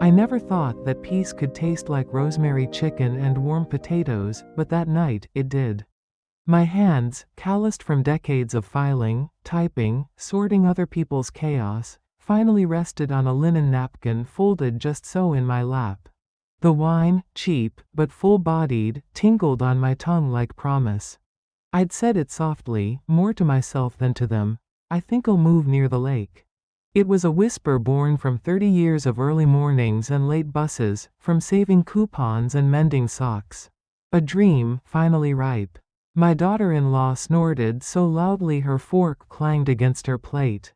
I never thought that peace could taste like rosemary chicken and warm potatoes, but that night, it did. My hands, calloused from decades of filing, typing, sorting other people's chaos, finally rested on a linen napkin folded just so in my lap. The wine, cheap, but full-bodied, tingled on my tongue like promise. I'd said it softly, more to myself than to them. I think I'll move near the lake. It was a whisper born from 30 years of early mornings and late buses, from saving coupons and mending socks. A dream, finally ripe. My daughter-in-law snorted so loudly her fork clanged against her plate.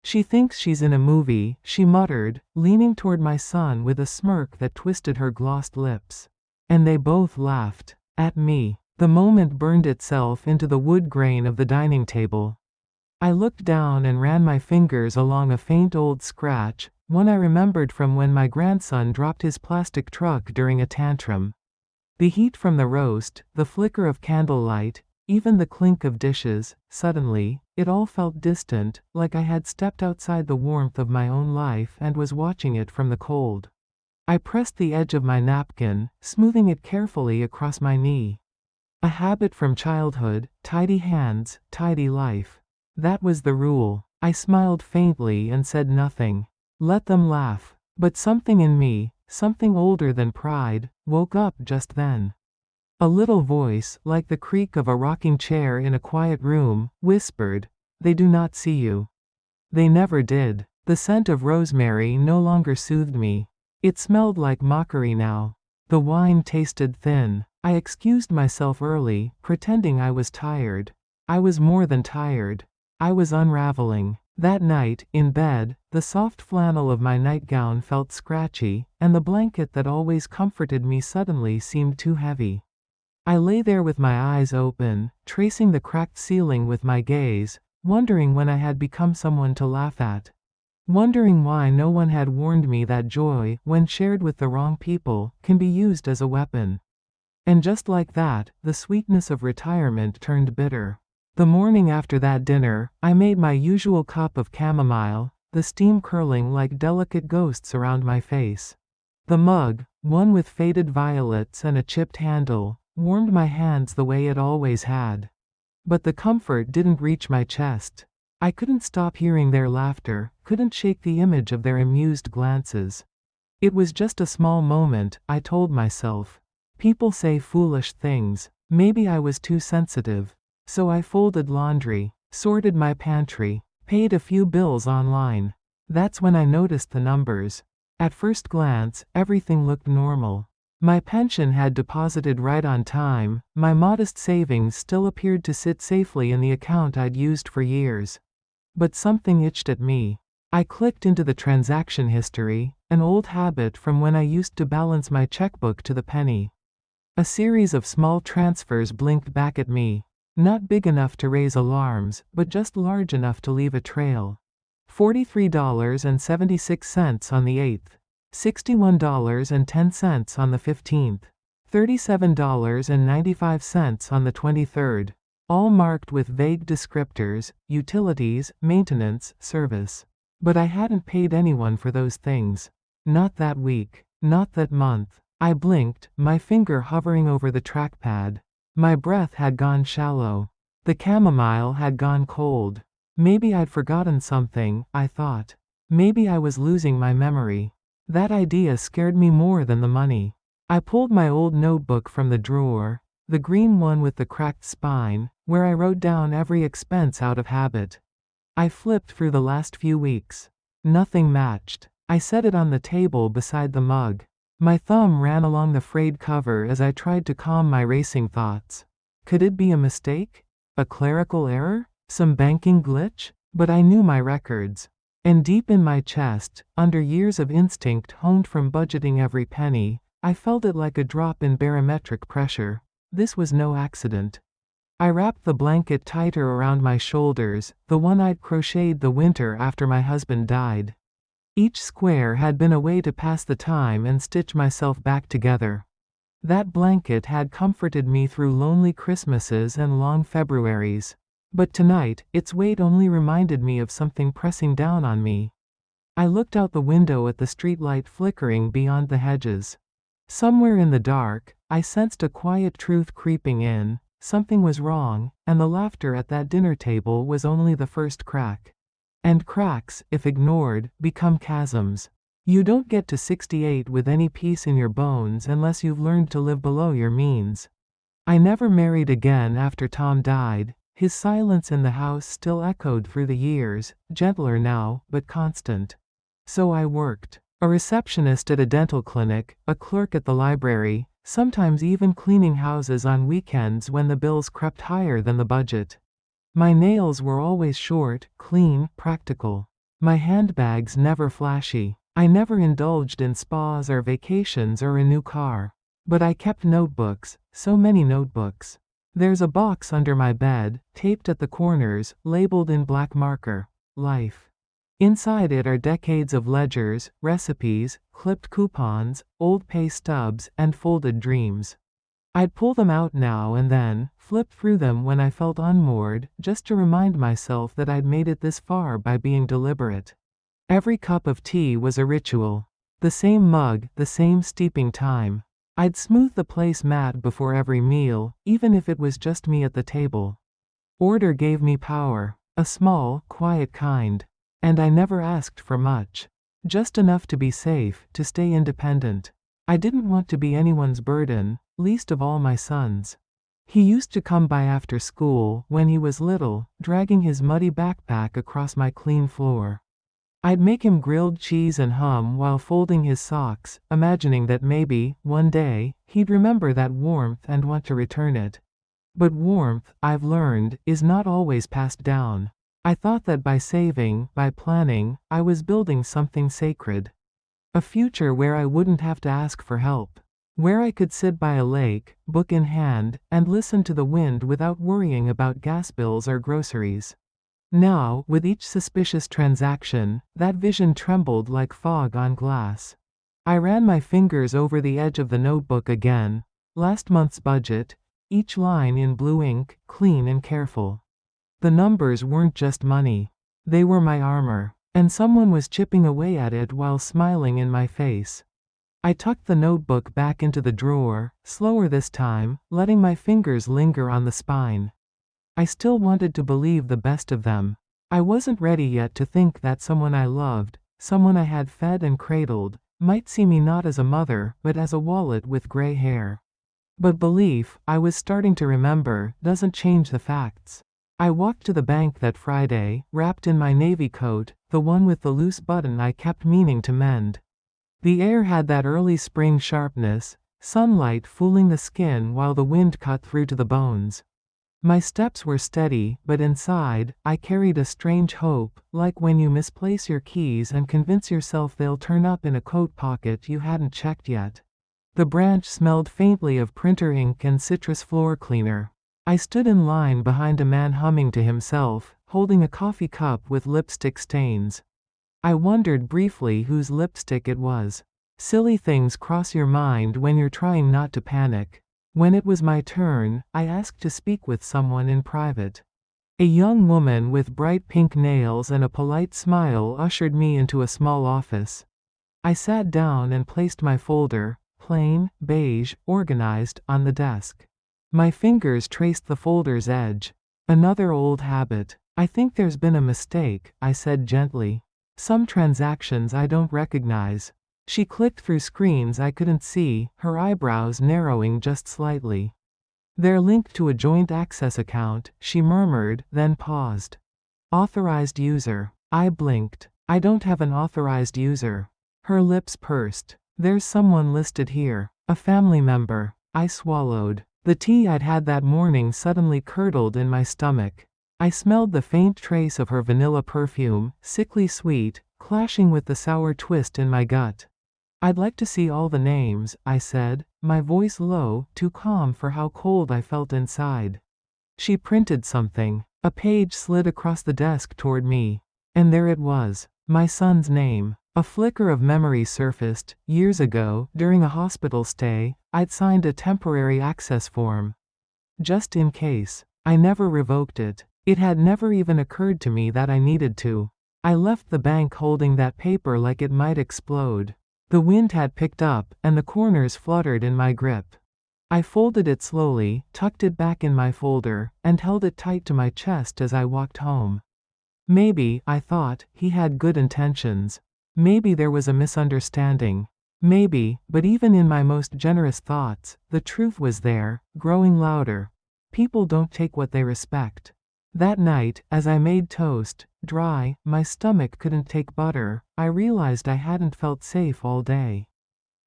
She thinks she's in a movie, she muttered, leaning toward my son with a smirk that twisted her glossed lips. And they both laughed. At me. The moment burned itself into the wood grain of the dining table. I looked down and ran my fingers along a faint old scratch, one I remembered from when my grandson dropped his plastic truck during a tantrum. The heat from the roast, the flicker of candlelight, even the clink of dishes, suddenly, it all felt distant, like I had stepped outside the warmth of my own life and was watching it from the cold. I pressed the edge of my napkin, smoothing it carefully across my knee. A habit from childhood, tidy hands, tidy life. That was the rule. I smiled faintly and said nothing. Let them laugh. But something in me, something older than pride, woke up just then. A little voice, like the creak of a rocking chair in a quiet room, whispered, "They do not see you." They never did. The scent of rosemary no longer soothed me. It smelled like mockery now. The wine tasted thin. I excused myself early, pretending I was tired. I was more than tired. I was unraveling. That night, in bed, the soft flannel of my nightgown felt scratchy, and the blanket that always comforted me suddenly seemed too heavy. I lay there with my eyes open, tracing the cracked ceiling with my gaze, wondering when I had become someone to laugh at. Wondering why no one had warned me that joy, when shared with the wrong people, can be used as a weapon. And just like that, the sweetness of retirement turned bitter. The morning after that dinner, I made my usual cup of chamomile, the steam curling like delicate ghosts around my face. The mug, one with faded violets and a chipped handle, warmed my hands the way it always had. But the comfort didn't reach my chest. I couldn't stop hearing their laughter, couldn't shake the image of their amused glances. It was just a small moment, I told myself. People say foolish things. Maybe I was too sensitive. So I folded laundry, sorted my pantry, paid a few bills online. That's when I noticed the numbers. At first glance, everything looked normal. My pension had deposited right on time, my modest savings still appeared to sit safely in the account I'd used for years. But something itched at me. I clicked into the transaction history, an old habit from when I used to balance my checkbook to the penny. A series of small transfers blinked back at me. Not big enough to raise alarms, but just large enough to leave a trail. $43.76 on the 8th. $61.10 on the 15th. $37.95 on the 23rd. All marked with vague descriptors, utilities, maintenance, service. But I hadn't paid anyone for those things. Not that week. Not that month. I blinked, my finger hovering over the trackpad. My breath had gone shallow. The chamomile had gone cold. Maybe I'd forgotten something, I thought. Maybe I was losing my memory. That idea scared me more than the money. I pulled my old notebook from the drawer, the green one with the cracked spine, where I wrote down every expense out of habit. I flipped through the last few weeks. Nothing matched. I set it on the table beside the mug. My thumb ran along the frayed cover as I tried to calm my racing thoughts. Could it be a mistake? A clerical error? Some banking glitch? But I knew my records. And deep in my chest, under years of instinct honed from budgeting every penny, I felt it like a drop in barometric pressure. This was no accident. I wrapped the blanket tighter around my shoulders, the one I'd crocheted the winter after my husband died. Each square had been a way to pass the time and stitch myself back together. That blanket had comforted me through lonely Christmases and long Februaries. But tonight, its weight only reminded me of something pressing down on me. I looked out the window at the streetlight flickering beyond the hedges. Somewhere in the dark, I sensed a quiet truth creeping in. Something was wrong, and the laughter at that dinner table was only the first crack. And cracks, if ignored, become chasms. You don't get to 68 with any peace in your bones unless you've learned to live below your means. I never married again after Tom died. His silence in the house still echoed through the years, gentler now, but constant. So I worked. A receptionist at a dental clinic, a clerk at the library, sometimes even cleaning houses on weekends when the bills crept higher than the budget. My nails were always short, clean, practical. My handbags never flashy. I never indulged in spas or vacations or a new car. But I kept notebooks, so many notebooks. There's a box under my bed, taped at the corners, labeled in black marker, Life. Inside it are decades of ledgers, recipes, clipped coupons, old pay stubs, and folded dreams. I'd pull them out now and then, flip through them when I felt unmoored, just to remind myself that I'd made it this far by being deliberate. Every cup of tea was a ritual. The same mug, the same steeping time. I'd smooth the placemat before every meal, even if it was just me at the table. Order gave me power, a small, quiet kind. And I never asked for much. Just enough to be safe, to stay independent. I didn't want to be anyone's burden, least of all my son's. He used to come by after school, when he was little, dragging his muddy backpack across my clean floor. I'd make him grilled cheese and hum while folding his socks, imagining that maybe, one day, he'd remember that warmth and want to return it. But warmth, I've learned, is not always passed down. I thought that by saving, by planning, I was building something sacred. A future where I wouldn't have to ask for help. Where I could sit by a lake, book in hand, and listen to the wind without worrying about gas bills or groceries. Now, with each suspicious transaction, that vision trembled like fog on glass. I ran my fingers over the edge of the notebook again. Last month's budget, each line in blue ink, clean and careful. The numbers weren't just money. They were my armor, and someone was chipping away at it while smiling in my face. I tucked the notebook back into the drawer, slower this time, letting my fingers linger on the spine. I still wanted to believe the best of them. I wasn't ready yet to think that someone I loved, someone I had fed and cradled, might see me not as a mother, but as a wallet with gray hair. But belief, I was starting to remember, doesn't change the facts. I walked to the bank that Friday, wrapped in my navy coat, the one with the loose button I kept meaning to mend. The air had that early spring sharpness, sunlight fooling the skin while the wind cut through to the bones. My steps were steady, but inside, I carried a strange hope, like when you misplace your keys and convince yourself they'll turn up in a coat pocket you hadn't checked yet. The branch smelled faintly of printer ink and citrus floor cleaner. I stood in line behind a man humming to himself, holding a coffee cup with lipstick stains. I wondered briefly whose lipstick it was. Silly things cross your mind when you're trying not to panic. When it was my turn, I asked to speak with someone in private. A young woman with bright pink nails and a polite smile ushered me into a small office. I sat down and placed my folder, plain, beige, organized, on the desk. My fingers traced the folder's edge. Another old habit. I think there's been a mistake, I said gently. Some transactions I don't recognize. She clicked through screens I couldn't see, her eyebrows narrowing just slightly. They're linked to a joint access account, she murmured, then paused. Authorized user. I blinked. I don't have an authorized user. Her lips pursed. There's someone listed here. A family member. I swallowed. The tea I'd had that morning suddenly curdled in my stomach. I smelled the faint trace of her vanilla perfume, sickly sweet, clashing with the sour twist in my gut. I'd like to see all the names, I said, my voice low, too calm for how cold I felt inside. She printed something. A page slid across the desk toward me. And there it was, my son's name. A flicker of memory surfaced. Years ago, during a hospital stay, I'd signed a temporary access form. Just in case. I never revoked it. It had never even occurred to me that I needed to. I left the bank holding that paper like it might explode. The wind had picked up, and the corners fluttered in my grip. I folded it slowly, tucked it back in my folder, and held it tight to my chest as I walked home. Maybe, I thought, he had good intentions. Maybe there was a misunderstanding. Maybe, but even in my most generous thoughts, the truth was there, growing louder. People don't take what they respect. That night, as I made toast, dry, my stomach couldn't take butter, I realized I hadn't felt safe all day.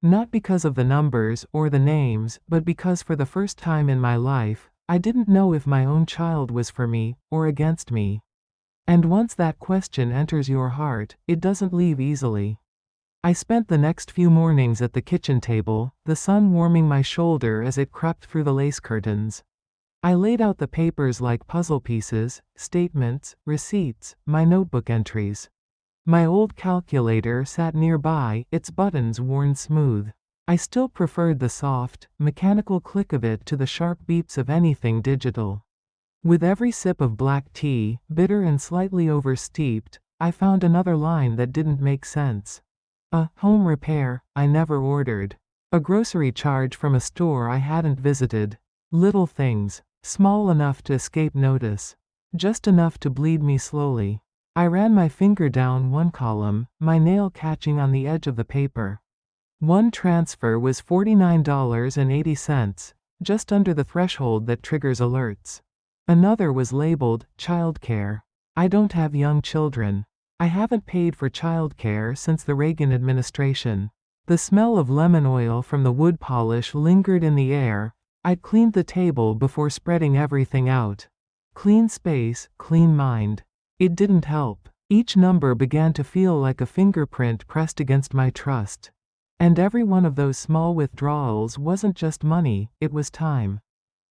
Not because of the numbers or the names, but because for the first time in my life, I didn't know if my own child was for me, or against me. And once that question enters your heart, it doesn't leave easily. I spent the next few mornings at the kitchen table, the sun warming my shoulder as it crept through the lace curtains. I laid out the papers like puzzle pieces, statements, receipts, my notebook entries. My old calculator sat nearby, its buttons worn smooth. I still preferred the soft, mechanical click of it to the sharp beeps of anything digital. With every sip of black tea, bitter and slightly oversteeped, I found another line that didn't make sense. A home repair I never ordered. A grocery charge from a store I hadn't visited. Little things, small enough to escape notice. Just enough to bleed me slowly. I ran my finger down one column, my nail catching on the edge of the paper. One transfer was $49.80, just under the threshold that triggers alerts. Another was labeled, childcare. I don't have young children. I haven't paid for childcare since the Reagan administration. The smell of lemon oil from the wood polish lingered in the air. I'd cleaned the table before spreading everything out. Clean space, clean mind. It didn't help. Each number began to feel like a fingerprint pressed against my trust. And every one of those small withdrawals wasn't just money, it was time.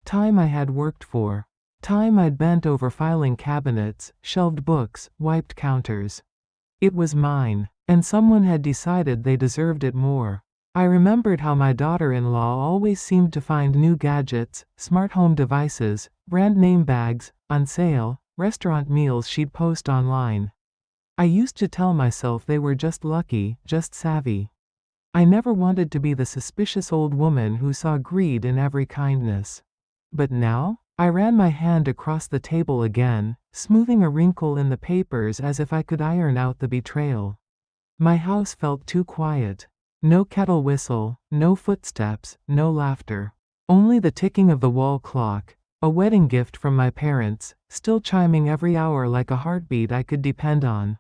Time I had worked for. Time I'd bent over filing cabinets, shelved books, wiped counters. It was mine, and someone had decided they deserved it more. I remembered how my daughter-in-law always seemed to find new gadgets, smart home devices, brand name bags, on sale, restaurant meals she'd post online. I used to tell myself they were just lucky, just savvy. I never wanted to be the suspicious old woman who saw greed in every kindness. But now? I ran my hand across the table again, smoothing a wrinkle in the papers as if I could iron out the betrayal. My house felt too quiet. No kettle whistle, no footsteps, no laughter. Only the ticking of the wall clock, a wedding gift from my parents, still chiming every hour like a heartbeat I could depend on.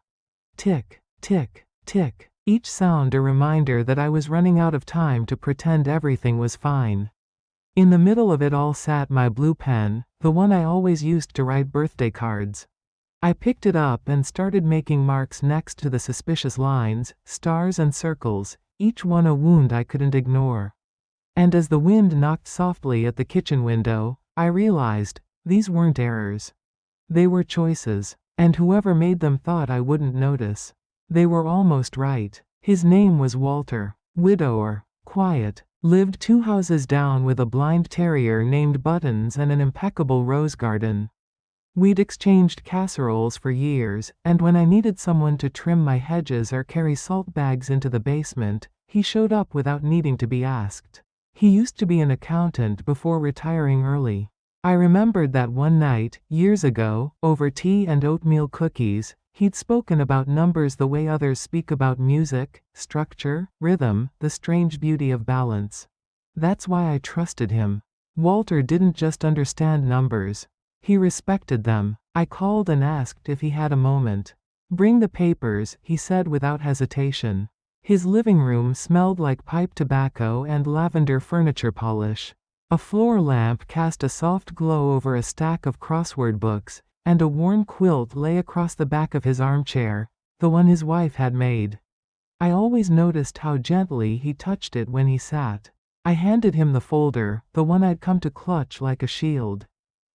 Tick, tick, tick, each sound a reminder that I was running out of time to pretend everything was fine. In the middle of it all sat my blue pen, the one I always used to write birthday cards. I picked it up and started making marks next to the suspicious lines, stars and circles, each one a wound I couldn't ignore. And as the wind knocked softly at the kitchen window, I realized, these weren't errors. They were choices, and whoever made them thought I wouldn't notice. They were almost right. His name was Walter, widower, quiet, lived 2 houses down with a blind terrier named Buttons and an impeccable rose garden. We'd exchanged casseroles for years, and when I needed someone to trim my hedges or carry salt bags into the basement, he showed up without needing to be asked. He used to be an accountant before retiring early. I remembered that one night, years ago, over tea and oatmeal cookies, he'd spoken about numbers the way others speak about music, structure, rhythm, the strange beauty of balance. That's why I trusted him. Walter didn't just understand numbers. He respected them. I called and asked if he had a moment. Bring the papers, he said without hesitation. His living room smelled like pipe tobacco and lavender furniture polish. A floor lamp cast a soft glow over a stack of crossword books, and a worn quilt lay across the back of his armchair, the one his wife had made. I always noticed how gently he touched it when he sat. I handed him the folder, the one I'd come to clutch like a shield.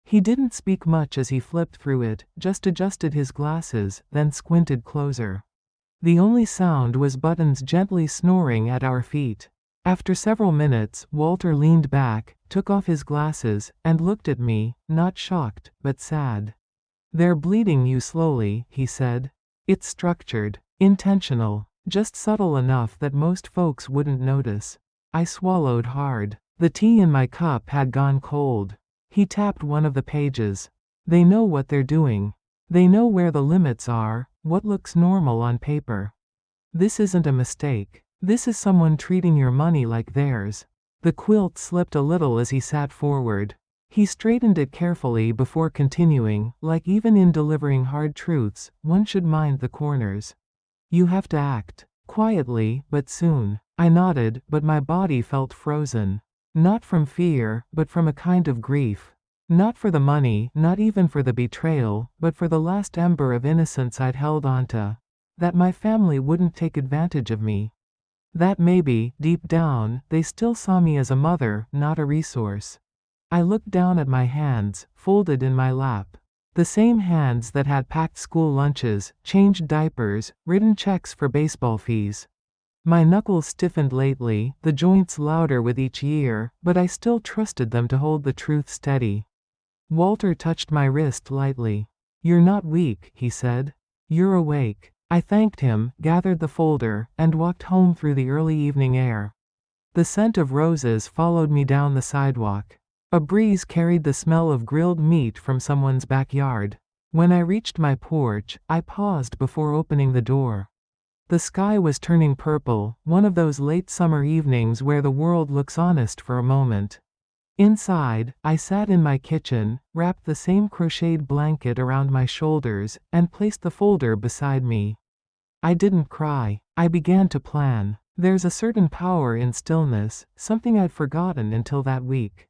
He didn't speak much as he flipped through it, just adjusted his glasses, then squinted closer. The only sound was Buttons gently snoring at our feet. After several minutes, Walter leaned back, took off his glasses, and looked at me, not shocked, but sad. "They're bleeding you slowly," he said. It's structured, intentional, just subtle enough that most folks wouldn't notice. I swallowed hard. The tea in my cup had gone cold. He tapped one of the pages. They know what they're doing. They know where the limits are, what looks normal on paper. This isn't a mistake. This is someone treating your money like theirs. The quilt slipped a little as he sat forward. He straightened it carefully before continuing, like even in delivering hard truths, one should mind the corners. You have to act. Quietly, but soon. I nodded, but my body felt frozen. Not from fear, but from a kind of grief. Not for the money, not even for the betrayal, but for the last ember of innocence I'd held onto. That my family wouldn't take advantage of me. That maybe, deep down, they still saw me as a mother, not a resource. I looked down at my hands, folded in my lap. The same hands that had packed school lunches, changed diapers, written checks for baseball fees. My knuckles stiffened lately, the joints louder with each year, but I still trusted them to hold the truth steady. Walter touched my wrist lightly. "You're not weak," he said. "You're awake." I thanked him, gathered the folder, and walked home through the early evening air. The scent of roses followed me down the sidewalk. A breeze carried the smell of grilled meat from someone's backyard. When I reached my porch, I paused before opening the door. The sky was turning purple, one of those late summer evenings where the world looks honest for a moment. Inside, I sat in my kitchen, wrapped the same crocheted blanket around my shoulders, and placed the folder beside me. I didn't cry. I began to plan. There's a certain power in stillness, something I'd forgotten until that week.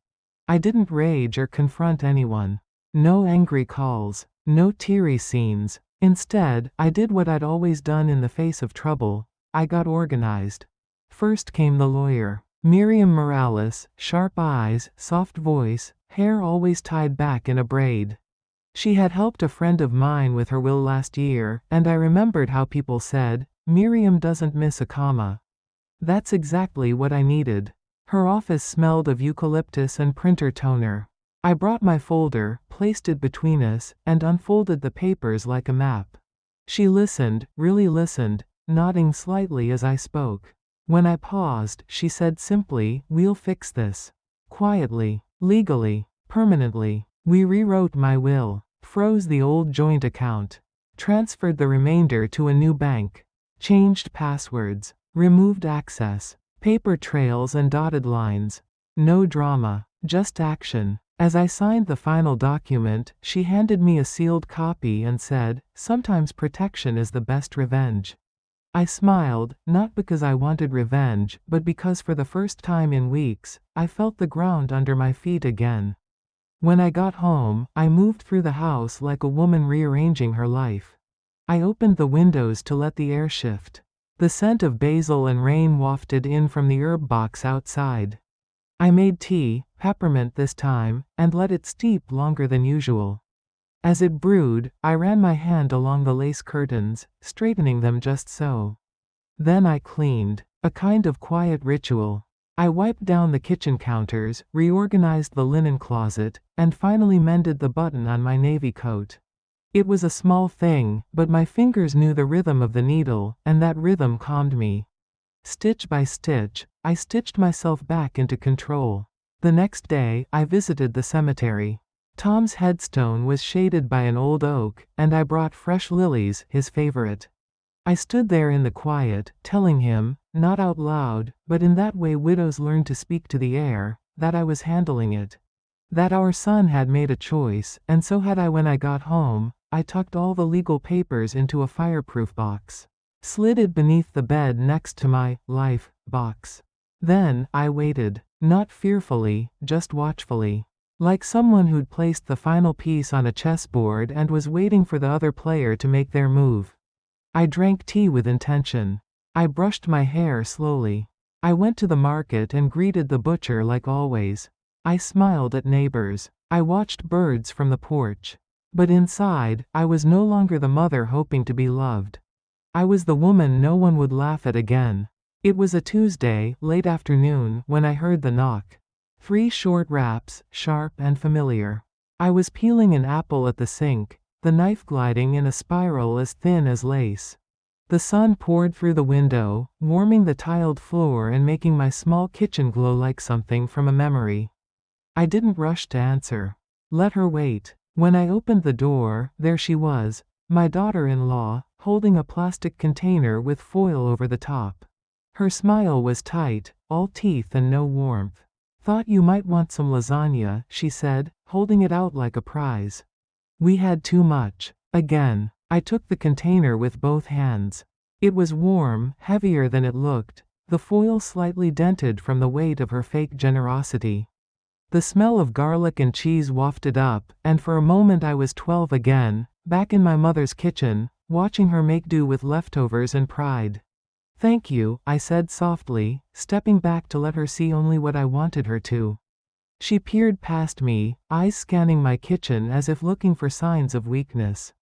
I didn't rage or confront anyone. No angry calls. No teary scenes. Instead, I did what I'd always done in the face of trouble. I got organized. First came the lawyer. Miriam Morales, sharp eyes, soft voice, hair always tied back in a braid. She had helped a friend of mine with her will last year, and I remembered how people said, "Miriam doesn't miss a comma." That's exactly what I needed. Her office smelled of eucalyptus and printer toner. I brought my folder, placed it between us, and unfolded the papers like a map. She listened, really listened, nodding slightly as I spoke. When I paused, she said simply, "We'll fix this. Quietly, legally, permanently." We rewrote my will, froze the old joint account, transferred the remainder to a new bank, changed passwords, removed access, paper trails and dotted lines. No drama, just action. As I signed the final document, she handed me a sealed copy and said, "Sometimes protection is the best revenge." I smiled, not because I wanted revenge, but because for the first time in weeks, I felt the ground under my feet again. When I got home, I moved through the house like a woman rearranging her life. I opened the windows to let the air shift. The scent of basil and rain wafted in from the herb box outside. I made tea, peppermint this time, and let it steep longer than usual. As it brewed, I ran my hand along the lace curtains, straightening them just so. Then I cleaned, a kind of quiet ritual. I wiped down the kitchen counters, reorganized the linen closet, and finally mended the button on my navy coat. It was a small thing, but my fingers knew the rhythm of the needle, and that rhythm calmed me. Stitch by stitch, I stitched myself back into control. The next day, I visited the cemetery. Tom's headstone was shaded by an old oak, and I brought fresh lilies, his favorite. I stood there in the quiet, telling him, not out loud, but in that way widows learn to speak to the air, that I was handling it. That our son had made a choice, and so had I. When I got home, I tucked all the legal papers into a fireproof box. Slid it beneath the bed next to my life box. Then, I waited. Not fearfully, just watchfully. Like someone who'd placed the final piece on a chessboard and was waiting for the other player to make their move. I drank tea with intention. I brushed my hair slowly. I went to the market and greeted the butcher like always. I smiled at neighbors. I watched birds from the porch. But inside, I was no longer the mother hoping to be loved. I was the woman no one would laugh at again. It was a Tuesday, late afternoon, when I heard the knock. 3 short raps, sharp and familiar. I was peeling an apple at the sink, the knife gliding in a spiral as thin as lace. The sun poured through the window, warming the tiled floor and making my small kitchen glow like something from a memory. I didn't rush to answer. Let her wait. When I opened the door, there she was, my daughter-in-law, holding a plastic container with foil over the top. Her smile was tight, all teeth and no warmth. "Thought you might want some lasagna," she said, holding it out like a prize. We had too much. Again. I took the container with both hands. It was warm, heavier than it looked, the foil slightly dented from the weight of her fake generosity. The smell of garlic and cheese wafted up, and for a moment I was 12 again, back in my mother's kitchen, watching her make do with leftovers and pride. "Thank you," I said softly, stepping back to let her see only what I wanted her to. She peered past me, eyes scanning my kitchen as if looking for signs of weakness.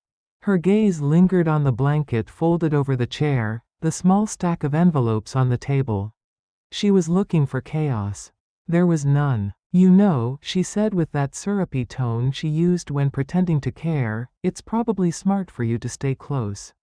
Her gaze lingered on the blanket folded over the chair, the small stack of envelopes on the table. She was looking for chaos. There was none. "You know," she said with that syrupy tone she used when pretending to care, "it's probably smart for you to stay close.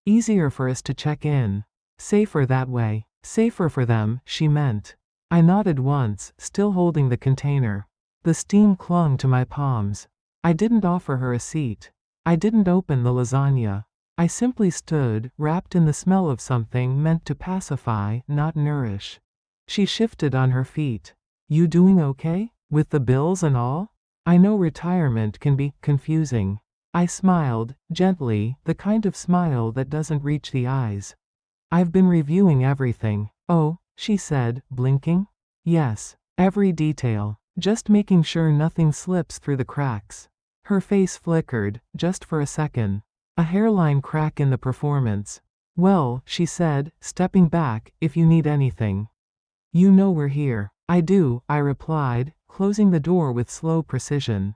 Easier for us to check in. Safer that way." Safer for them, she meant. I nodded once, still holding the container. The steam clung to my palms. I didn't offer her a seat. I didn't open the lasagna. I simply stood, wrapped in the smell of something meant to pacify, not nourish. She shifted on her feet. "You doing okay? With the bills and all?" I know retirement can be confusing. I smiled, gently, the kind of smile that doesn't reach the eyes. "I've been reviewing everything." "Oh," she said, blinking. "Yes, every detail. Just making sure nothing slips through the cracks." Her face flickered, just for a second. A hairline crack in the performance. "Well," she said, stepping back, "if you need anything. You know we're here." "I do," I replied, closing the door with slow precision.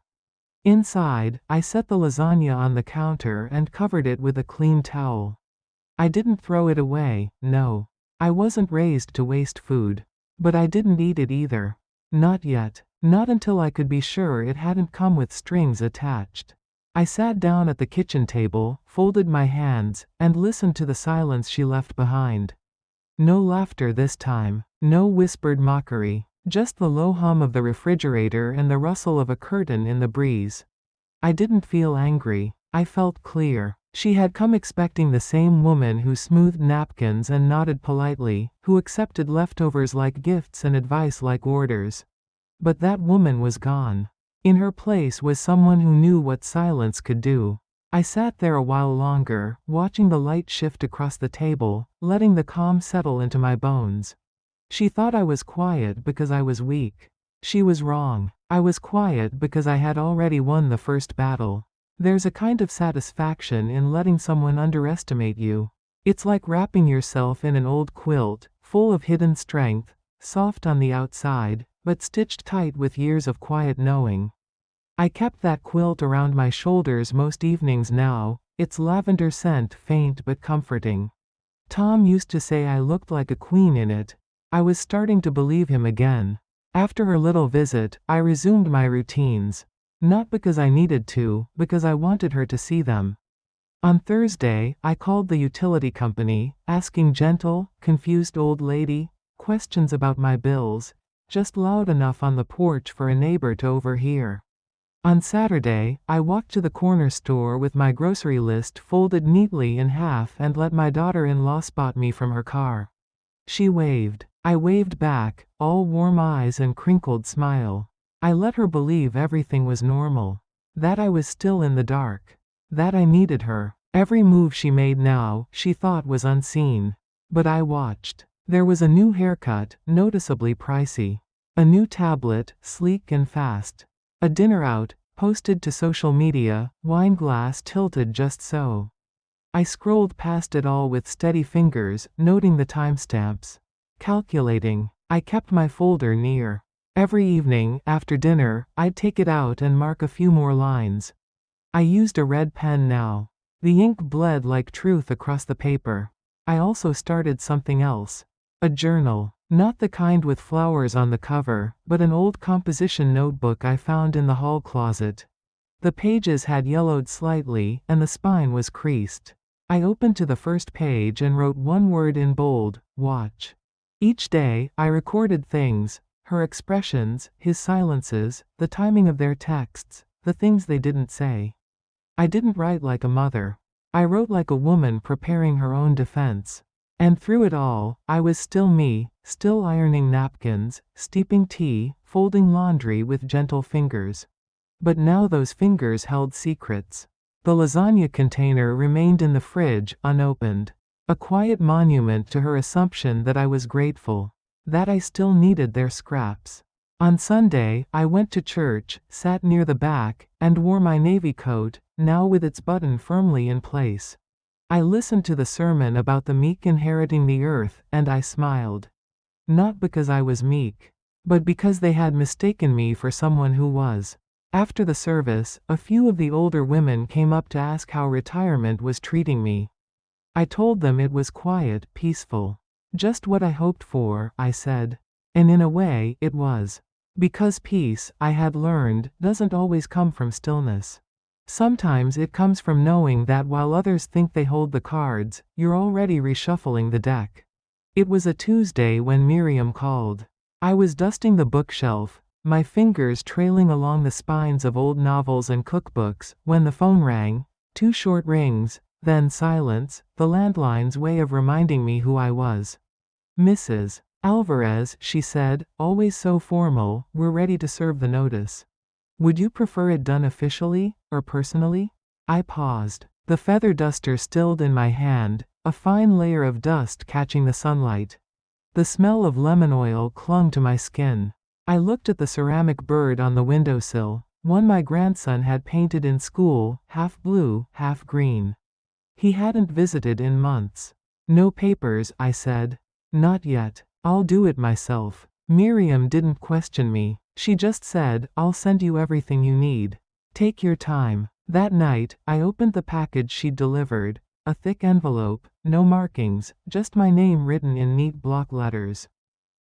Inside, I set the lasagna on the counter and covered it with a clean towel. I didn't throw it away, no. I wasn't raised to waste food. But I didn't eat it either. Not yet. Not until I could be sure it hadn't come with strings attached. I sat down at the kitchen table, folded my hands, and listened to the silence she left behind. No laughter this time. No whispered mockery. Just the low hum of the refrigerator and the rustle of a curtain in the breeze. I didn't feel angry. I felt clear. She had come expecting the same woman who smoothed napkins and nodded politely, who accepted leftovers like gifts and advice like orders. But that woman was gone. In her place was someone who knew what silence could do. I sat there a while longer, watching the light shift across the table, letting the calm settle into my bones. She thought I was quiet because I was weak. She was wrong. I was quiet because I had already won the first battle. There's a kind of satisfaction in letting someone underestimate you. It's like wrapping yourself in an old quilt, full of hidden strength, soft on the outside, but stitched tight with years of quiet knowing. I kept that quilt around my shoulders most evenings now, its lavender scent faint but comforting. Tom used to say I looked like a queen in it. I was starting to believe him again. After her little visit, I resumed my routines. Not because I needed to, because I wanted her to see them. On Thursday, I called the utility company, asking gentle, confused old lady questions about my bills, just loud enough on the porch for a neighbor to overhear. On Saturday, I walked to the corner store with my grocery list folded neatly in half and let my daughter-in-law spot me from her car. She waved. I waved back, all warm eyes and crinkled smile. I let her believe everything was normal. That I was still in the dark. That I needed her. Every move she made now, she thought was unseen. But I watched. There was a new haircut, noticeably pricey. A new tablet, sleek and fast. A dinner out, posted to social media, wine glass tilted just so. I scrolled past it all with steady fingers, noting the timestamps. Calculating. I kept my folder near. Every evening, after dinner, I'd take it out and mark a few more lines. I used a red pen now. The ink bled like truth across the paper. I also started something else. A journal. Not the kind with flowers on the cover, but an old composition notebook I found in the hall closet. The pages had yellowed slightly, and the spine was creased. I opened to the first page and wrote one word in bold: watch. Each day, I recorded things, her expressions, his silences, the timing of their texts, the things they didn't say. I didn't write like a mother. I wrote like a woman preparing her own defense. And through it all, I was still me, still ironing napkins, steeping tea, folding laundry with gentle fingers. But now those fingers held secrets. The lasagna container remained in the fridge, unopened. A quiet monument to her assumption that I was grateful. That I still needed their scraps. On Sunday, I went to church, sat near the back, and wore my navy coat, now with its button firmly in place. I listened to the sermon about the meek inheriting the earth, and I smiled. Not because I was meek, but because they had mistaken me for someone who was. After the service, a few of the older women came up to ask how retirement was treating me. I told them it was quiet, peaceful. Just what I hoped for, I said. And in a way, it was. Because peace, I had learned, doesn't always come from stillness. Sometimes it comes from knowing that while others think they hold the cards, you're already reshuffling the deck. It was a Tuesday when Miriam called. I was dusting the bookshelf, my fingers trailing along the spines of old novels and cookbooks, when the phone rang. 2 short rings, then silence, the landline's way of reminding me who I was. Mrs. Alvarez, she said, always so formal, we're ready to serve the notice. Would you prefer it done officially, or personally? I paused. The feather duster stilled in my hand, a fine layer of dust catching the sunlight. The smell of lemon oil clung to my skin. I looked at the ceramic bird on the windowsill, one my grandson had painted in school, half blue, half green. He hadn't visited in months. No papers, I said. Not yet. I'll do it myself. Miriam didn't question me. She just said, I'll send you everything you need. Take your time. That night, I opened the package she'd delivered. A thick envelope, no markings, just my name written in neat block letters.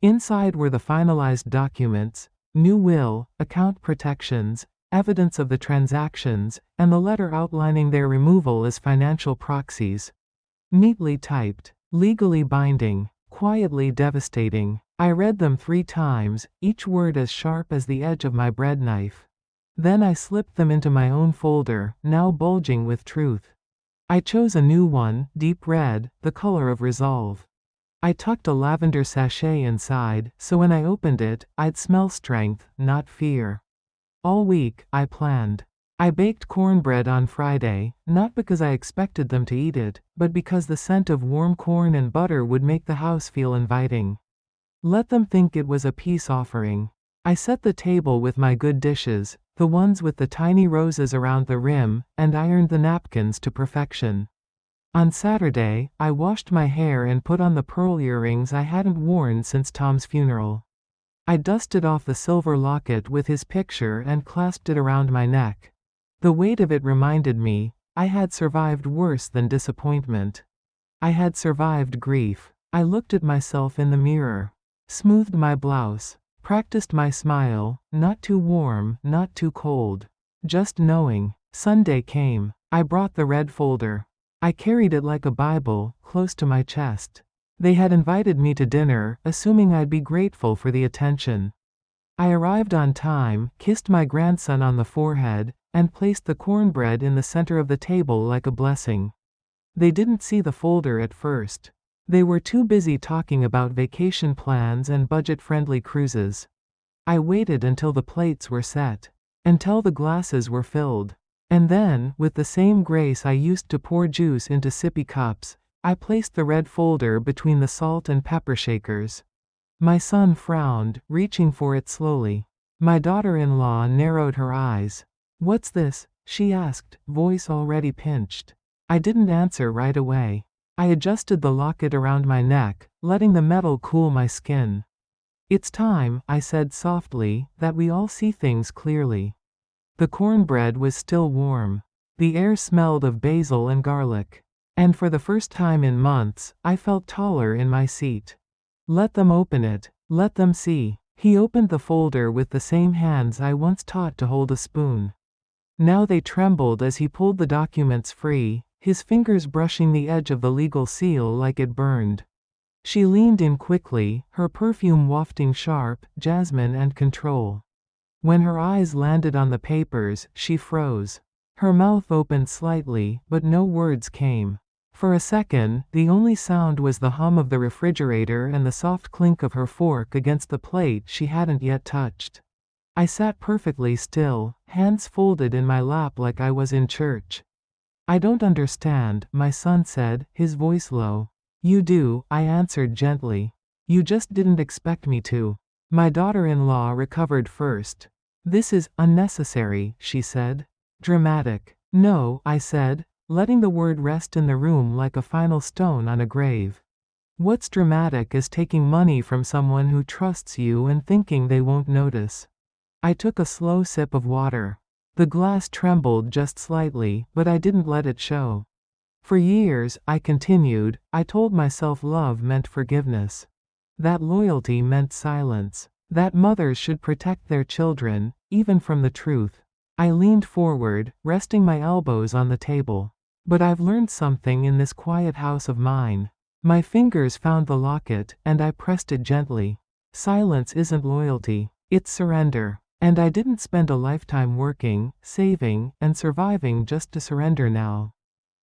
Inside were the finalized documents: new will, account protections, evidence of the transactions, and the letter outlining their removal as financial proxies. Neatly typed, legally binding, quietly devastating. I read them 3 times, each word as sharp as the edge of my bread knife. Then I slipped them into my own folder, now bulging with truth. I chose a new one, deep red, the color of resolve. I tucked a lavender sachet inside, so when I opened it, I'd smell strength, not fear. All week, I planned. I baked cornbread on Friday, not because I expected them to eat it, but because the scent of warm corn and butter would make the house feel inviting. Let them think it was a peace offering. I set the table with my good dishes, the ones with the tiny roses around the rim, and ironed the napkins to perfection. On Saturday, I washed my hair and put on the pearl earrings I hadn't worn since Tom's funeral. I dusted off the silver locket with his picture and clasped it around my neck. The weight of it reminded me, I had survived worse than disappointment. I had survived grief. I looked at myself in the mirror. Smoothed my blouse. Practiced my smile, not too warm, not too cold. Just knowing. Sunday came. I brought the red folder. I carried it like a Bible, close to my chest. They had invited me to dinner, assuming I'd be grateful for the attention. I arrived on time, kissed my grandson on the forehead, and placed the cornbread in the center of the table like a blessing. They didn't see the folder at first. They were too busy talking about vacation plans and budget-friendly cruises. I waited until the plates were set. Until the glasses were filled. And then, with the same grace I used to pour juice into sippy cups, I placed the red folder between the salt and pepper shakers. My son frowned, reaching for it slowly. My daughter-in-law narrowed her eyes. "What's this?" she asked, voice already pinched. I didn't answer right away. I adjusted the locket around my neck, letting the metal cool my skin. "It's time," I said softly, "that we all see things clearly." The cornbread was still warm. The air smelled of basil and garlic. And for the first time in months, I felt taller in my seat. "Let them open it. Let them see." He opened the folder with the same hands I once taught to hold a spoon. Now they trembled as he pulled the documents free, his fingers brushing the edge of the legal seal like it burned. She leaned in quickly, her perfume wafting sharp, jasmine and control. When her eyes landed on the papers, she froze. Her mouth opened slightly, but no words came. For a second, the only sound was the hum of the refrigerator and the soft clink of her fork against the plate she hadn't yet touched. I sat perfectly still, hands folded in my lap like I was in church. "I don't understand," my son said, his voice low. "You do," I answered gently. "You just didn't expect me to." My daughter-in-law recovered first. "This is unnecessary," she said. "Dramatic." "No," I said, letting the word rest in the room like a final stone on a grave. "What's dramatic is taking money from someone who trusts you and thinking they won't notice." I took a slow sip of water. The glass trembled just slightly, but I didn't let it show. For years, I continued, I told myself love meant forgiveness. That loyalty meant silence. That mothers should protect their children, even from the truth. I leaned forward, resting my elbows on the table. But I've learned something in this quiet house of mine. My fingers found the locket, and I pressed it gently. Silence isn't loyalty. It's surrender. And I didn't spend a lifetime working, saving, and surviving just to surrender now.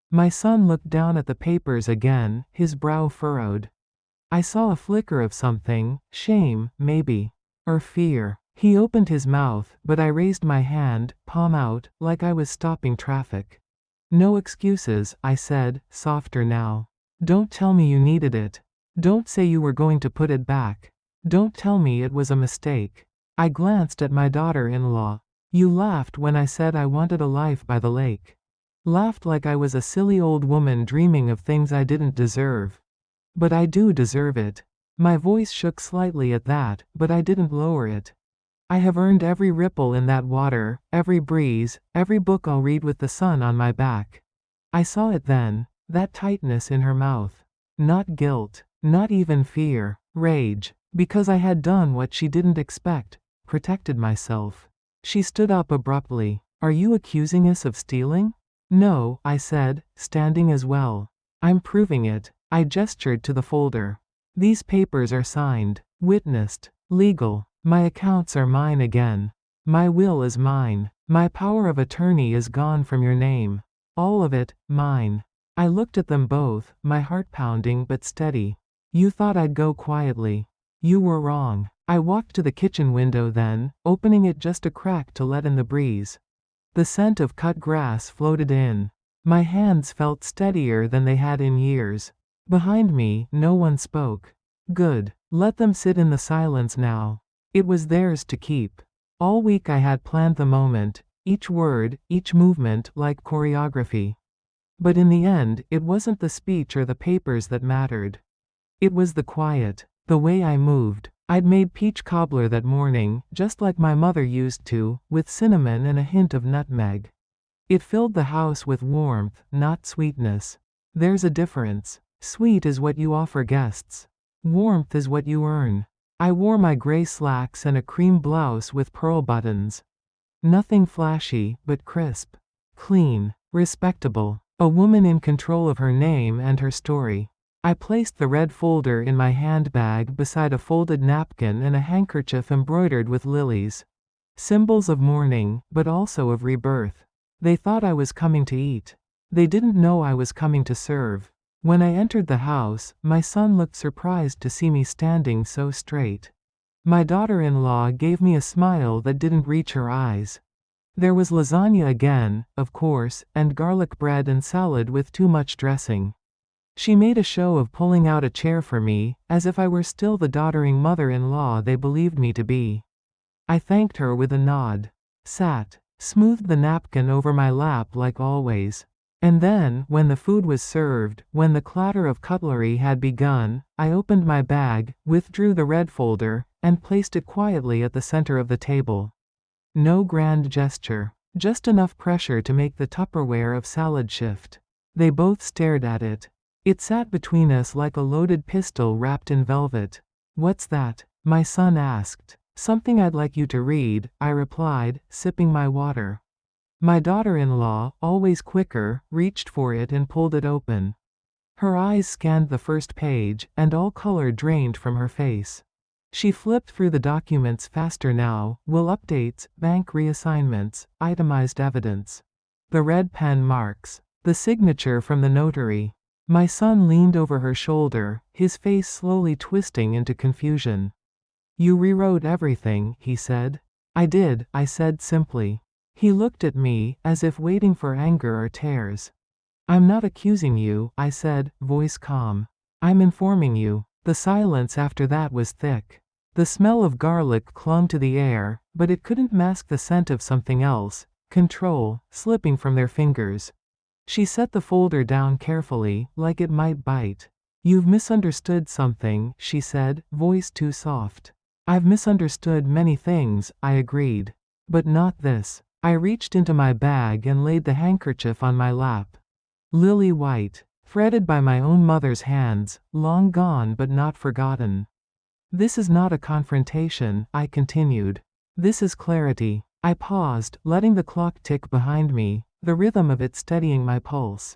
My son looked down at the papers again, his brow furrowed. I saw a flicker of something, shame, maybe. Or fear. He opened his mouth, but I raised my hand, palm out, like I was stopping traffic. "No excuses," I said, softer now. "Don't tell me you needed it. Don't say you were going to put it back. Don't tell me it was a mistake." I glanced at my daughter-in-law. "You laughed when I said I wanted a life by the lake. Laughed like I was a silly old woman dreaming of things I didn't deserve. But I do deserve it." My voice shook slightly at that, but I didn't lower it. "I have earned every ripple in that water, every breeze, every book I'll read with the sun on my back." I saw it then, that tightness in her mouth. Not guilt, not even fear, rage, because I had done what she didn't expect. Protected myself. She stood up abruptly. "Are you accusing us of stealing?" "No," I said, standing as well. "I'm proving it." I gestured to the folder. "These papers are signed, witnessed, legal. My accounts are mine again. My will is mine. My power of attorney is gone from your name. All of it, mine." I looked at them both, my heart pounding but steady. "You thought I'd go quietly. You were wrong." I walked to the kitchen window then, opening it just a crack to let in the breeze. The scent of cut grass floated in. My hands felt steadier than they had in years. Behind me, no one spoke. Good. Let them sit in the silence now. It was theirs to keep. All week I had planned the moment, each word, each movement like choreography. But in the end, it wasn't the speech or the papers that mattered. It was the quiet, the way I moved. I'd made peach cobbler that morning, just like my mother used to, with cinnamon and a hint of nutmeg. It filled the house with warmth, not sweetness. There's a difference. Sweet is what you offer guests. Warmth is what you earn. I wore my gray slacks and a cream blouse with pearl buttons. Nothing flashy, but crisp. Clean. Respectable. A woman in control of her name and her story. I placed the red folder in my handbag beside a folded napkin and a handkerchief embroidered with lilies. Symbols of mourning, but also of rebirth. They thought I was coming to eat. They didn't know I was coming to serve. When I entered the house, my son looked surprised to see me standing so straight. My daughter-in-law gave me a smile that didn't reach her eyes. There was lasagna again, of course, and garlic bread and salad with too much dressing. She made a show of pulling out a chair for me, as if I were still the doddering mother-in-law they believed me to be. I thanked her with a nod. Sat. Smoothed the napkin over my lap like always. And then, when the food was served, when the clatter of cutlery had begun, I opened my bag, withdrew the red folder, and placed it quietly at the center of the table. No grand gesture. Just enough pressure to make the Tupperware of salad shift. They both stared at it. It sat between us like a loaded pistol wrapped in velvet. "What's that?" my son asked. "Something I'd like you to read," I replied, sipping my water. My daughter-in-law, always quicker, reached for it and pulled it open. Her eyes scanned the first page, and all color drained from her face. She flipped through the documents faster now: will updates, bank reassignments, itemized evidence. The red pen marks. The signature from the notary. My son leaned over her shoulder, his face slowly twisting into confusion. You rewrote everything, he said. I did, I said simply. He looked at me, as if waiting for anger or tears. I'm not accusing you, I said, voice calm. I'm informing you. The silence after that was thick. The smell of garlic clung to the air, but it couldn't mask the scent of something else: control, slipping from their fingers. She set the folder down carefully, like it might bite. You've misunderstood something, she said, voice too soft. I've misunderstood many things, I agreed. But not this. I reached into my bag and laid the handkerchief on my lap. Lily white, threaded by my own mother's hands, long gone but not forgotten. This is not a confrontation, I continued. This is clarity. I paused, letting the clock tick behind me, the rhythm of it steadying my pulse.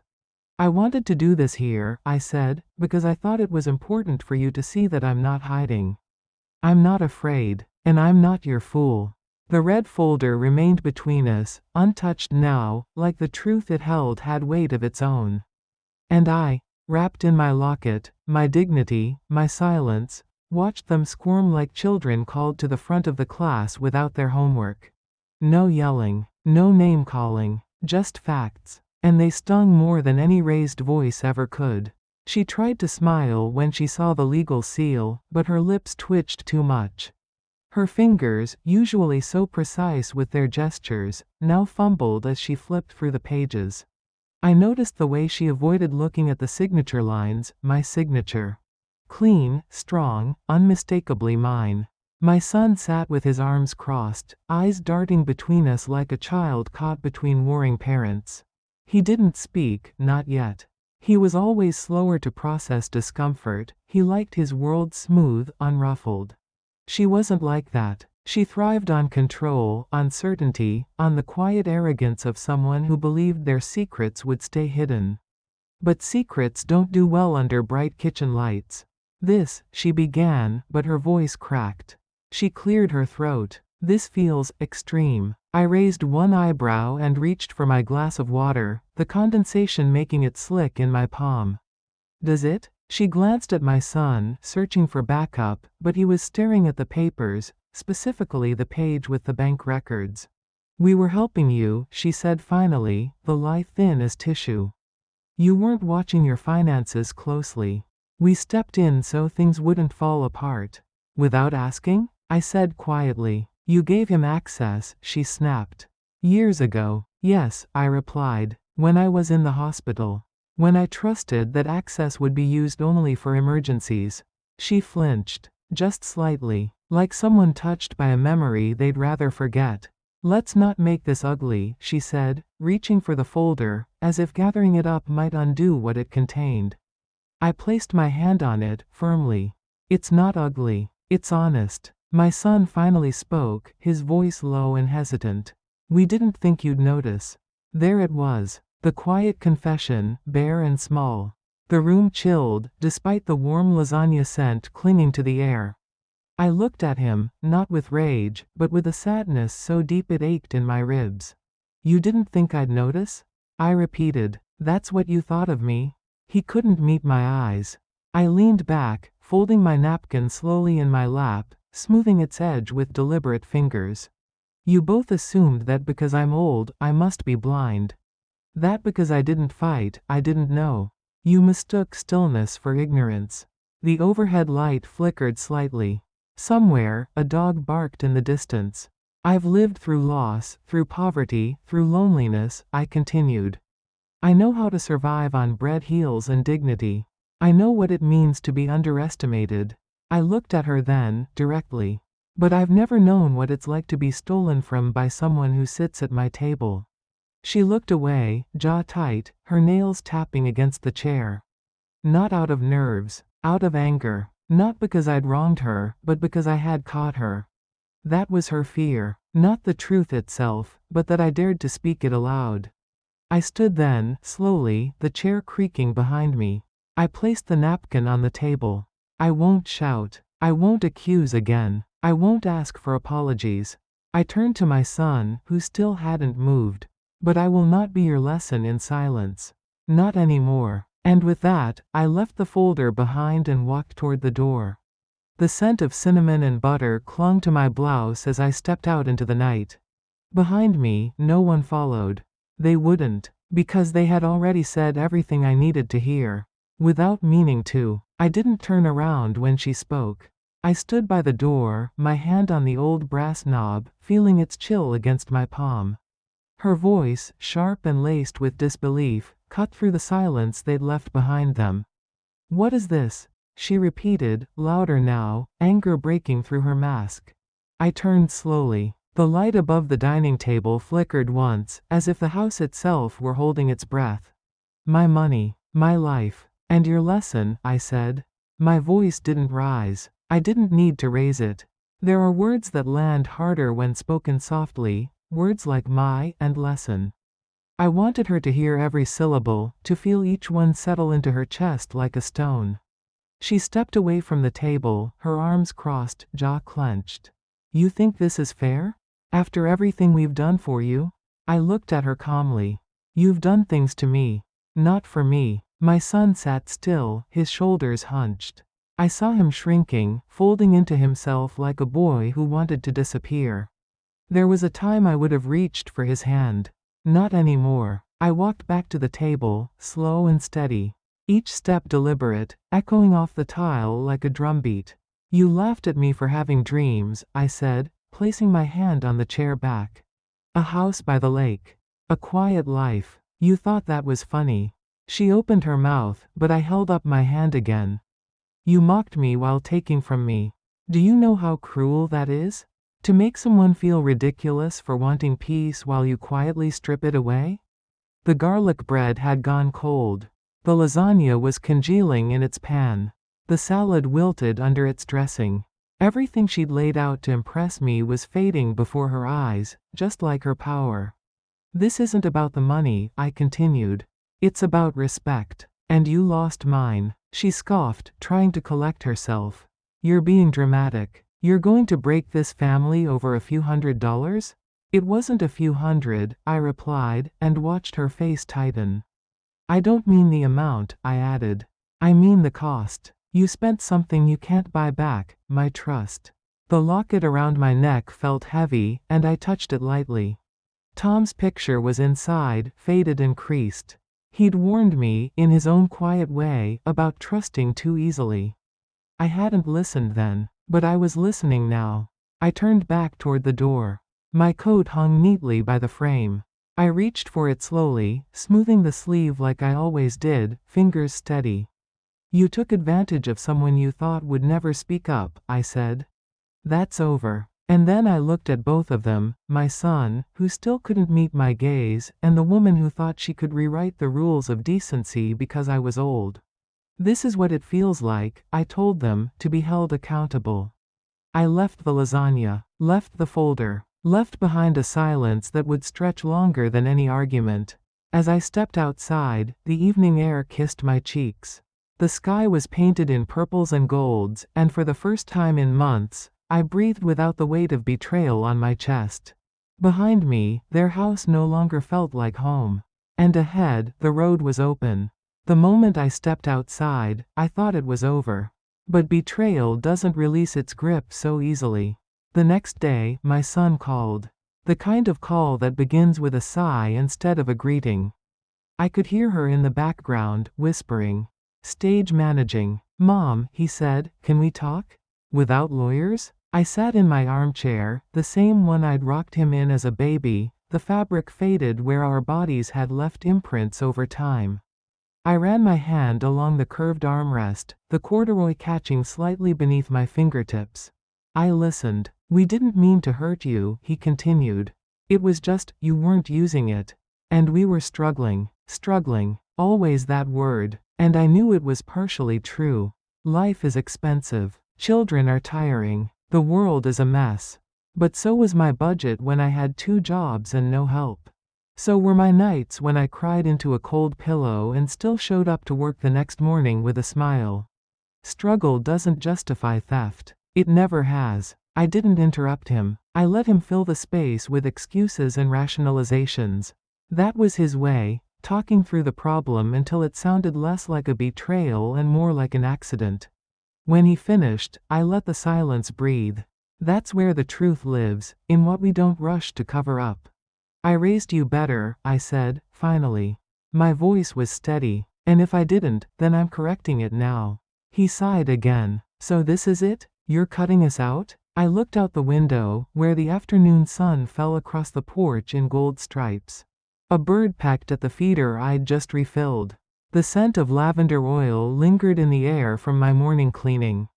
I wanted to do this here, I said, because I thought it was important for you to see that I'm not hiding. I'm not afraid, and I'm not your fool. The red folder remained between us, untouched now, like the truth it held had weight of its own. And I, wrapped in my locket, my dignity, my silence, watched them squirm like children called to the front of the class without their homework. No yelling, no name-calling, just facts. And they stung more than any raised voice ever could. She tried to smile when she saw the legal seal, but her lips twitched too much. Her fingers, usually so precise with their gestures, now fumbled as she flipped through the pages. I noticed the way she avoided looking at the signature lines, my signature. Clean, strong, unmistakably mine. My son sat with his arms crossed, eyes darting between us like a child caught between warring parents. He didn't speak, not yet. He was always slower to process discomfort. He liked his world smooth, unruffled. She wasn't like that. She thrived on control, on certainty, on the quiet arrogance of someone who believed their secrets would stay hidden. But secrets don't do well under bright kitchen lights. This, she began, but her voice cracked. She cleared her throat. This feels extreme. I raised one eyebrow and reached for my glass of water, the condensation making it slick in my palm. Does it? She glanced at my son, searching for backup, but he was staring at the papers, specifically the page with the bank records. We were helping you, she said finally, the lie thin as tissue. You weren't watching your finances closely. We stepped in so things wouldn't fall apart. Without asking? I said quietly. You gave him access, she snapped. Years ago. Yes, I replied. When I was in the hospital. When I trusted that access would be used only for emergencies. She flinched. Just slightly. Like someone touched by a memory they'd rather forget. Let's not make this ugly, she said, reaching for the folder, as if gathering it up might undo what it contained. I placed my hand on it, firmly. It's not ugly. It's honest. My son finally spoke, his voice low and hesitant. We didn't think you'd notice. There it was. The quiet confession, bare and small. The room chilled, despite the warm lasagna scent clinging to the air. I looked at him, not with rage, but with a sadness so deep it ached in my ribs. You didn't think I'd notice? I repeated. That's what you thought of me? He couldn't meet my eyes. I leaned back, folding my napkin slowly in my lap, smoothing its edge with deliberate fingers. You both assumed that because I'm old, I must be blind. That because I didn't fight, I didn't know. You mistook stillness for ignorance. The overhead light flickered slightly. Somewhere, a dog barked in the distance. I've lived through loss, through poverty, through loneliness, I continued. I know how to survive on bread heels and dignity. I know what it means to be underestimated. I looked at her then, directly. But I've never known what it's like to be stolen from by someone who sits at my table. She looked away, jaw tight, her nails tapping against the chair. Not out of nerves, out of anger. Not because I'd wronged her, but because I had caught her. That was her fear. Not the truth itself, but that I dared to speak it aloud. I stood then, slowly, the chair creaking behind me. I placed the napkin on the table. I won't shout. I won't accuse again. I won't ask for apologies. I turned to my son, who still hadn't moved. But I will not be your lesson in silence. Not anymore. And with that, I left the folder behind and walked toward the door. The scent of cinnamon and butter clung to my blouse as I stepped out into the night. Behind me, no one followed. They wouldn't, because they had already said everything I needed to hear. Without meaning to. I didn't turn around when she spoke. I stood by the door, my hand on the old brass knob, feeling its chill against my palm. Her voice, sharp and laced with disbelief, cut through the silence they'd left behind them. "What is this?" she repeated, louder now, anger breaking through her mask. I turned slowly. The light above the dining table flickered once, as if the house itself were holding its breath. "My money, my life, and your lesson," I said. My voice didn't rise. I didn't need to raise it. There are words that land harder when spoken softly, words like my and lesson. I wanted her to hear every syllable, to feel each one settle into her chest like a stone. She stepped away from the table, her arms crossed, jaw clenched. "You think this is fair? After everything we've done for you?" I looked at her calmly. "You've done things to me. Not for me." My son sat still, his shoulders hunched. I saw him shrinking, folding into himself like a boy who wanted to disappear. There was a time I would have reached for his hand. Not anymore. I walked back to the table, slow and steady. Each step deliberate, echoing off the tile like a drumbeat. "You laughed at me for having dreams," I said, placing my hand on the chair back. "A house by the lake. A quiet life. You thought that was funny." She opened her mouth, but I held up my hand again. "You mocked me while taking from me. Do you know how cruel that is? To make someone feel ridiculous for wanting peace while you quietly strip it away?" The garlic bread had gone cold. The lasagna was congealing in its pan. The salad wilted under its dressing. Everything she'd laid out to impress me was fading before her eyes, just like her power. "This isn't about the money," I continued. "It's about respect. And you lost mine." She scoffed, trying to collect herself. "You're being dramatic. You're going to break this family over a few $100s?" "It wasn't a few hundred," I replied, and watched her face tighten. "I don't mean the amount," I added. "I mean the cost. You spent something you can't buy back, my trust." The locket around my neck felt heavy, and I touched it lightly. Tom's picture was inside, faded and creased. He'd warned me, in his own quiet way, about trusting too easily. I hadn't listened then, but I was listening now. I turned back toward the door. My coat hung neatly by the frame. I reached for it slowly, smoothing the sleeve like I always did, fingers steady. "You took advantage of someone you thought would never speak up," I said. "That's over." And then I looked at both of them, my son, who still couldn't meet my gaze, and the woman who thought she could rewrite the rules of decency because I was old. "This is what it feels like," I told them, "to be held accountable." I left the lasagna, left the folder, left behind a silence that would stretch longer than any argument. As I stepped outside, the evening air kissed my cheeks. The sky was painted in purples and golds, and for the first time in months, I breathed without the weight of betrayal on my chest. Behind me, their house no longer felt like home. And ahead, the road was open. The moment I stepped outside, I thought it was over. But betrayal doesn't release its grip so easily. The next day, my son called. The kind of call that begins with a sigh instead of a greeting. I could hear her in the background, whispering. "Stage managing." "Mom," he said, "can we talk? Without lawyers?" I sat in my armchair, the same one I'd rocked him in as a baby, the fabric faded where our bodies had left imprints over time. I ran my hand along the curved armrest, the corduroy catching slightly beneath my fingertips. I listened. "We didn't mean to hurt you," he continued. "It was just, you weren't using it. And we were struggling. Always that word. And I knew it was partially true. Life is expensive. Children are tiring. The world is a mess. But so was my budget when I had 2 jobs and no help. So were my nights when I cried into a cold pillow and still showed up to work the next morning with a smile. Struggle doesn't justify theft. It never has. I didn't interrupt him. I let him fill the space with excuses and rationalizations. That was his way, talking through the problem until it sounded less like a betrayal and more like an accident. When he finished, I let the silence breathe. That's where the truth lives, in what we don't rush to cover up. I raised you better, I said, finally. My voice was steady, and if I didn't, then I'm correcting it now. He sighed again. So this is it? You're cutting us out? I looked out the window, where the afternoon sun fell across the porch in gold stripes. A bird pecked at the feeder I'd just refilled. The scent of lavender oil lingered in the air from my morning cleaning.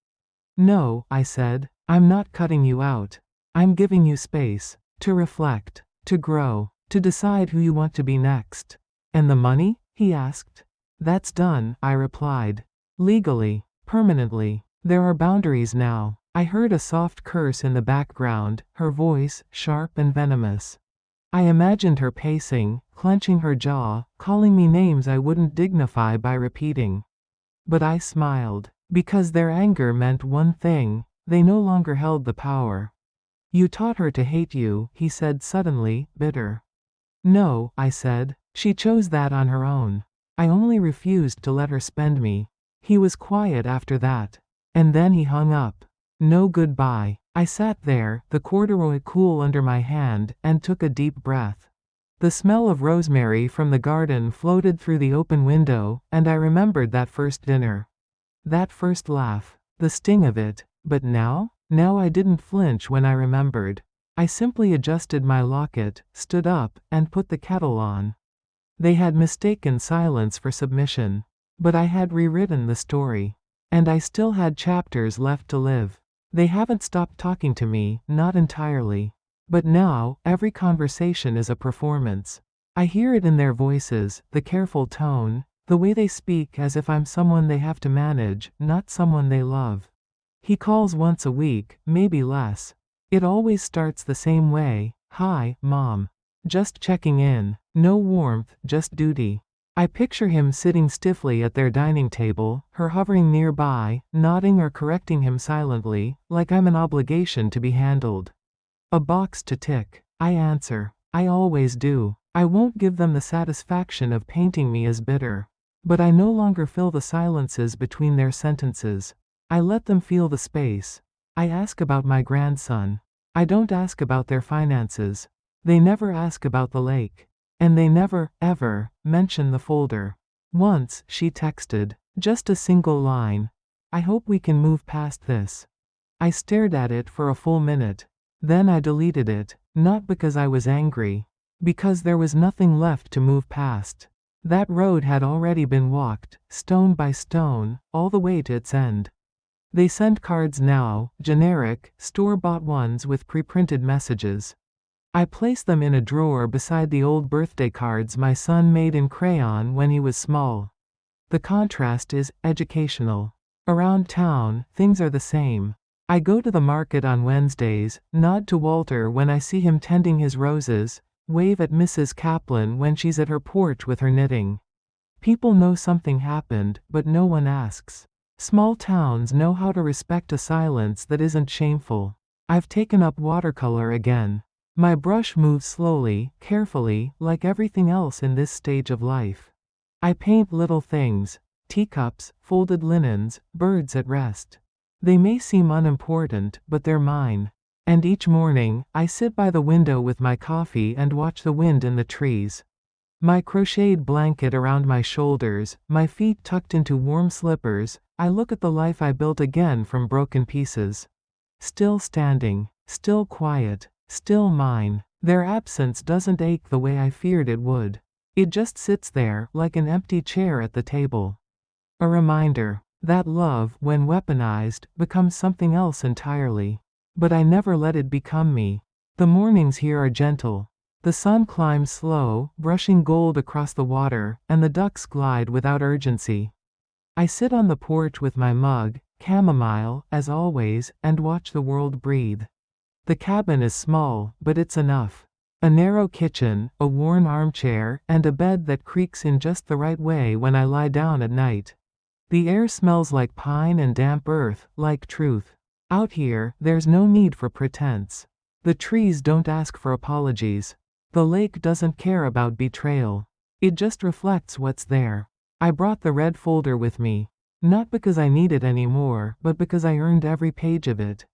No, I said, I'm not cutting you out. I'm giving you space. To reflect. To grow. To decide who you want to be next. And the money? He asked. That's done, I replied. Legally. Permanently. There are boundaries now. I heard a soft curse in the background, her voice, sharp and venomous. I imagined her pacing, clenching her jaw, calling me names I wouldn't dignify by repeating. But I smiled, because their anger meant one thing: they no longer held the power. You taught her to hate you, he said suddenly, bitter. No, I said, she chose that on her own. I only refused to let her spend me. He was quiet after that. And then he hung up. No goodbye. I sat there, the corduroy cool under my hand, and took a deep breath. The smell of rosemary from the garden floated through the open window, and I remembered that first dinner. That first laugh. The sting of it. But now? Now I didn't flinch when I remembered. I simply adjusted my locket, stood up, and put the kettle on. They had mistaken silence for submission. But I had rewritten the story. And I still had chapters left to live. They haven't stopped talking to me, not entirely. But now, every conversation is a performance. I hear it in their voices, the careful tone, the way they speak as if I'm someone they have to manage, not someone they love. He calls once a week, maybe less. It always starts the same way: "Hi, Mom. Just checking in." No warmth, just duty. I picture him sitting stiffly at their dining table, her hovering nearby, nodding or correcting him silently, like I'm an obligation to be handled. A box to tick. I answer. I always do. I won't give them the satisfaction of painting me as bitter. But I no longer fill the silences between their sentences. I let them feel the space. I ask about my grandson. I don't ask about their finances. They never ask about the lake. And they never, ever, mention the folder. Once, she texted. Just a single line. I hope we can move past this. I stared at it for a full minute. Then I deleted it, not because I was angry. Because there was nothing left to move past. That road had already been walked, stone by stone, all the way to its end. They send cards now, generic, store-bought ones with pre-printed messages. I place them in a drawer beside the old birthday cards my son made in crayon when he was small. The contrast is educational. Around town, things are the same. I go to the market on Wednesdays, nod to Walter when I see him tending his roses, wave at Mrs. Kaplan when she's at her porch with her knitting. People know something happened, but no one asks. Small towns know how to respect a silence that isn't shameful. I've taken up watercolor again. My brush moves slowly, carefully, like everything else in this stage of life. I paint little things: teacups, folded linens, birds at rest. They may seem unimportant, but they're mine. And each morning, I sit by the window with my coffee and watch the wind in the trees. My crocheted blanket around my shoulders, my feet tucked into warm slippers, I look at the life I built again from broken pieces. Still standing, still quiet. Still mine. Their absence doesn't ache the way I feared it would. It just sits there, like an empty chair at the table. A reminder that love, when weaponized, becomes something else entirely. But I never let it become me. The mornings here are gentle. The sun climbs slow, brushing gold across the water, and the ducks glide without urgency. I sit on the porch with my mug, chamomile, as always, and watch the world breathe. The cabin is small, but it's enough. A narrow kitchen, a worn armchair, and a bed that creaks in just the right way when I lie down at night. The air smells like pine and damp earth, like truth. Out here, there's no need for pretense. The trees don't ask for apologies. The lake doesn't care about betrayal. It just reflects what's there. I brought the red folder with me. Not because I need it anymore, but because I earned every page of it.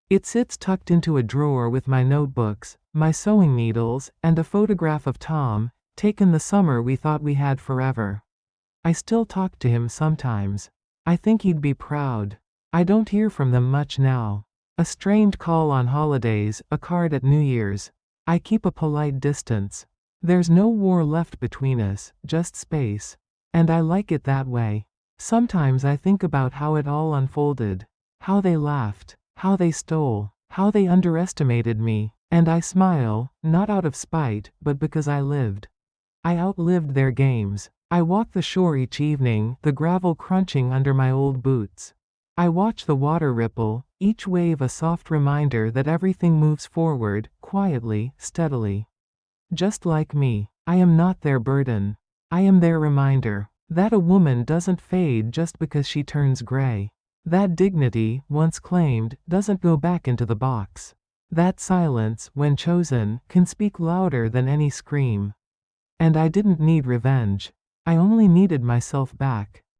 It sits tucked into a drawer with my notebooks, my sewing needles, and a photograph of Tom, taken the summer we thought we had forever. I still talk to him sometimes. I think he'd be proud. I don't hear from them much now. A strained call on holidays, a card at New Year's. I keep a polite distance. There's no war left between us, just space. And I like it that way. Sometimes I think about how it all unfolded. How they laughed. How they stole. How they underestimated me. And I smile, not out of spite, but because I lived. I outlived their games. I walk the shore each evening, the gravel crunching under my old boots. I watch the water ripple, each wave a soft reminder that everything moves forward, quietly, steadily. Just like me, I am not their burden. I am their reminder that a woman doesn't fade just because she turns gray. That dignity, once claimed, doesn't go back into the box. That silence, when chosen, can speak louder than any scream. And I didn't need revenge. I only needed myself back.